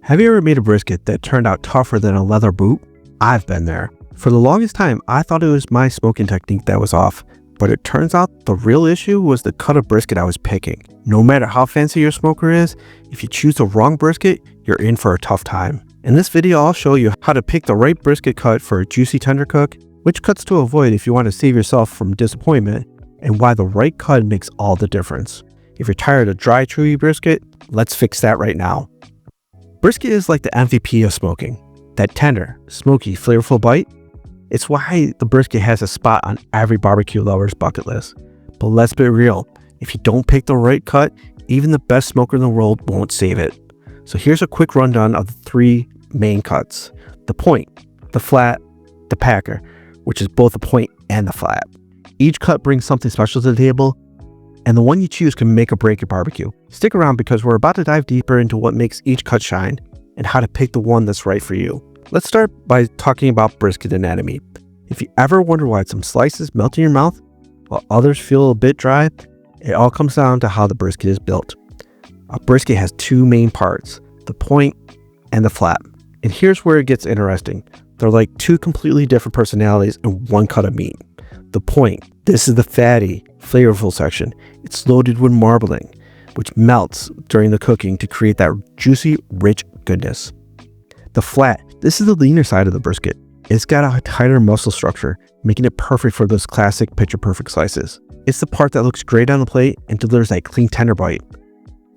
Have you ever made a brisket that turned out tougher than a leather boot? I've been there. For the longest time, I thought it was my smoking technique that was off, but it turns out the real issue was the cut of brisket I was picking. No matter how fancy your smoker is, if you choose the wrong brisket, you're in for a tough time. In this video, I'll show you how to pick the right brisket cut for a juicy tender cook, which cuts to avoid if you want to save yourself from disappointment, and why the right cut makes all the difference. If you're tired of dry, chewy brisket, let's fix that right now. Brisket is like the MVP of smoking. That tender, smoky, flavorful bite. It's why the brisket has a spot on every barbecue lover's bucket list. But let's be real, if you don't pick the right cut, even the best smoker in the world won't save it. So here's a quick rundown of the three main cuts. The point, the flat, the packer, which is both the point and the flat. Each cut brings something special to the table, and the one you choose can make or break your barbecue. Stick around because we're about to dive deeper into what makes each cut shine and how to pick the one that's right for you. Let's start by talking about brisket anatomy. If you ever wonder why some slices melt in your mouth while others feel a bit dry, it all comes down to how the brisket is built. A brisket has two main parts, the point and the flat. And here's where it gets interesting. They're like two completely different personalities in one cut of meat. The point, this is the fatty, flavorful section. It's loaded with marbling, which melts during the cooking to create that juicy, rich goodness. The flat, this is the leaner side of the brisket. It's got a tighter muscle structure, making it perfect for those classic picture-perfect slices. It's the part that looks great on the plate and delivers that clean, tender bite.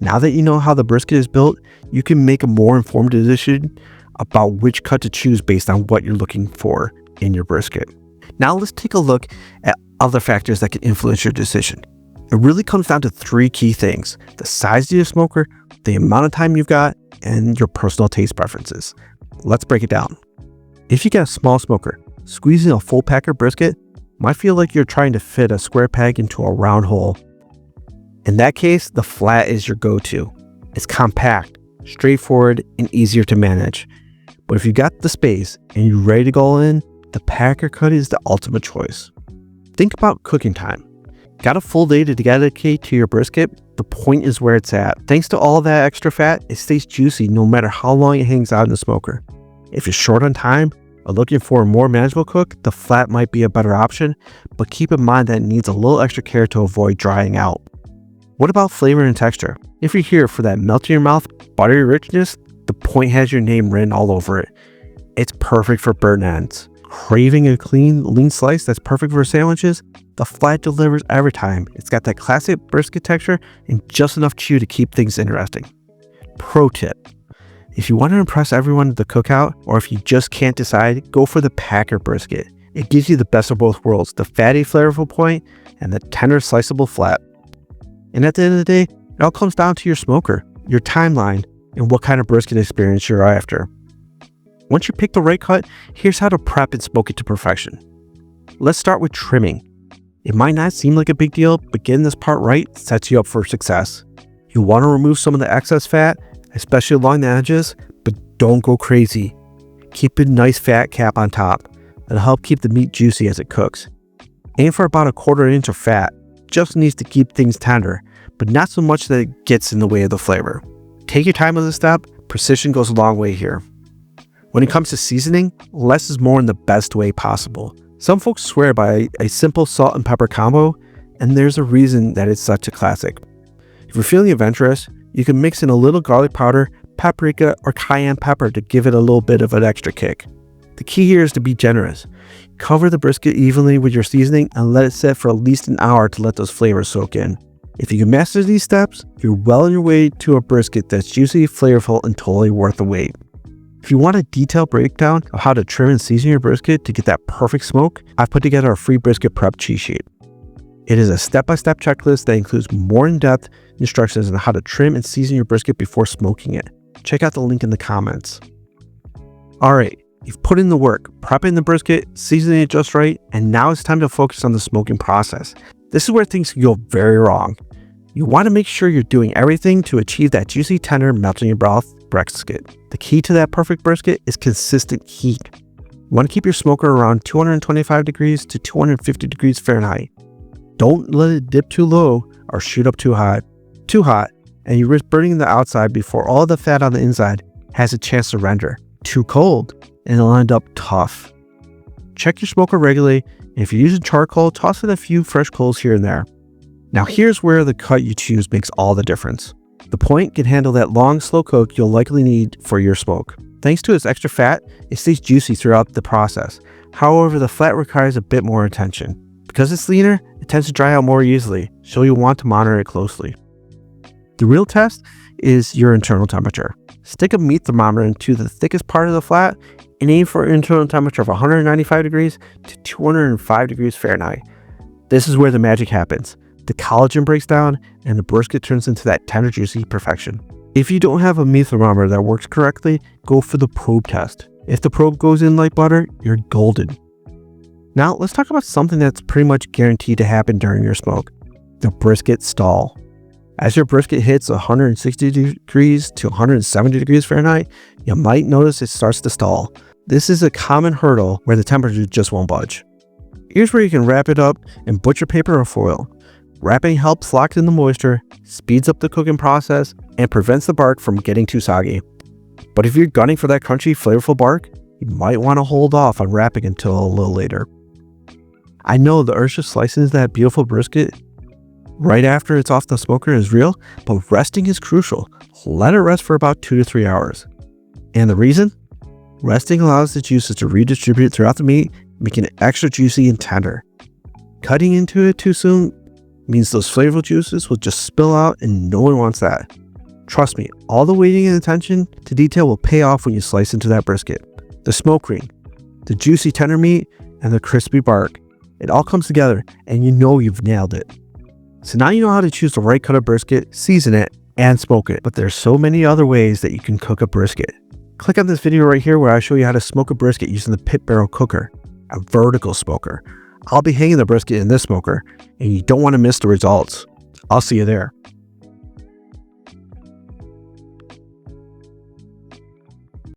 Now that you know how the brisket is built, you can make a more informed decision about which cut to choose based on what you're looking for in your brisket. Now let's take a look at other factors that can influence your decision. It really comes down to three key things: the size of your smoker, the amount of time you've got, and your personal taste preferences. Let's break it down. If you got a small smoker, squeezing a full packer brisket might feel like you're trying to fit a square peg into a round hole. In that case, the flat is your go-to. It's compact, straightforward, and easier to manage. But if you got the space and you're ready to go all in, the packer cut is the ultimate choice. Think about cooking time. Got a full day to dedicate to your brisket? The point is where it's at. Thanks to all that extra fat, it stays juicy no matter how long it hangs out in the smoker. If you're short on time or looking for a more manageable cook, the flat might be a better option, but keep in mind that it needs a little extra care to avoid drying out. What about flavor and texture? If you're here for that melt in your mouth, buttery richness, the point has your name written all over it. It's perfect for burnt ends. Craving a clean, lean slice that's perfect for sandwiches? The flat delivers every time. It's got that classic brisket texture and just enough chew to keep things interesting. Pro tip: if you want to impress everyone at the cookout, or if you just can't decide, go for the packer brisket. It gives you the best of both worlds, the fatty, flavorful point and the tender, sliceable flat. And at the end of the day, it all comes down to your smoker, your timeline, and what kind of brisket experience you're after. Once you pick the right cut, here's how to prep and smoke it to perfection. Let's start with trimming. It might not seem like a big deal, but getting this part right sets you up for success. You want to remove some of the excess fat, especially along the edges, but don't go crazy. Keep a nice fat cap on top. It'll help keep the meat juicy as it cooks. Aim for about 1/4 inch of fat. Just needs to keep things tender, but not so much that it gets in the way of the flavor. Take your time with this step. Precision goes a long way here. When it comes to seasoning, less is more in the best way possible. Some folks swear by a simple salt and pepper combo, and there's a reason that it's such a classic. If you're feeling adventurous, you can mix in a little garlic powder, paprika, or cayenne pepper to give it a little bit of an extra kick. The key here is to be generous. Cover the brisket evenly with your seasoning and let it sit for at least an hour to let those flavors soak in. If you can master these steps, you're well on your way to a brisket that's juicy, flavorful, and totally worth the wait. If you want a detailed breakdown of how to trim and season your brisket to get that perfect smoke, I've put together a free brisket prep cheat sheet. It is a step-by-step checklist that includes more in-depth instructions on how to trim and season your brisket before smoking it. Check out the link in the comments. Alright, you've put in the work, prepping the brisket, seasoning it just right, and now it's time to focus on the smoking process. This is where things can go very wrong. You want to make sure you're doing everything to achieve that juicy, tender, melt in your mouth brisket. The key to that perfect brisket is consistent heat. You want to keep your smoker around 225 degrees to 250 degrees Fahrenheit. Don't let it dip too low or shoot up too hot, and you risk burning the outside before all the fat on the inside has a chance to render. Too cold, and it'll end up tough. Check your smoker regularly, and if you're using charcoal, toss in a few fresh coals here and there. Now here's where the cut you choose makes all the difference. The point can handle that long, slow cook you'll likely need for your smoke. Thanks to its extra fat, it stays juicy throughout the process. However, the flat requires a bit more attention. Because it's leaner, it tends to dry out more easily, so you'll want to monitor it closely. The real test is your internal temperature. Stick a meat thermometer into the thickest part of the flat and aim for an internal temperature of 195 degrees to 205 degrees Fahrenheit. This is where the magic happens. The collagen breaks down and the brisket turns into that tender, juicy perfection. If you don't have a meat thermometer that works correctly, go for the probe test. If the probe goes in like butter, you're golden. Now let's talk about something that's pretty much guaranteed to happen during your smoke: the brisket stall. As your brisket hits 160 degrees to 170 degrees Fahrenheit, you might notice it starts to stall. This is a common hurdle where the temperature just won't budge. Here's where you can wrap it up in butcher paper or foil. Wrapping helps lock in the moisture, speeds up the cooking process, and prevents the bark from getting too soggy. But if you're gunning for that crunchy, flavorful bark, you might want to hold off on wrapping until a little later. I know the urge to slice into that beautiful brisket right after it's off the smoker is real, but resting is crucial. Let it rest for about 2 to 3 hours. And the reason? Resting allows the juices to redistribute throughout the meat, making it extra juicy and tender. Cutting into it too soon means those flavorful juices will just spill out, and no one wants that. Trust me, all the waiting and attention to detail will pay off when you slice into that brisket. The smoke ring, the juicy tender meat, and the crispy bark. It all comes together, and you know you've nailed it. So now you know how to choose the right cut of brisket, season it, and smoke it. But there's so many other ways that you can cook a brisket. Click on this video right here where I show you how to smoke a brisket using the pit barrel cooker, a vertical smoker. I'll be hanging the brisket in this smoker, and you don't want to miss the results. I'll see you there.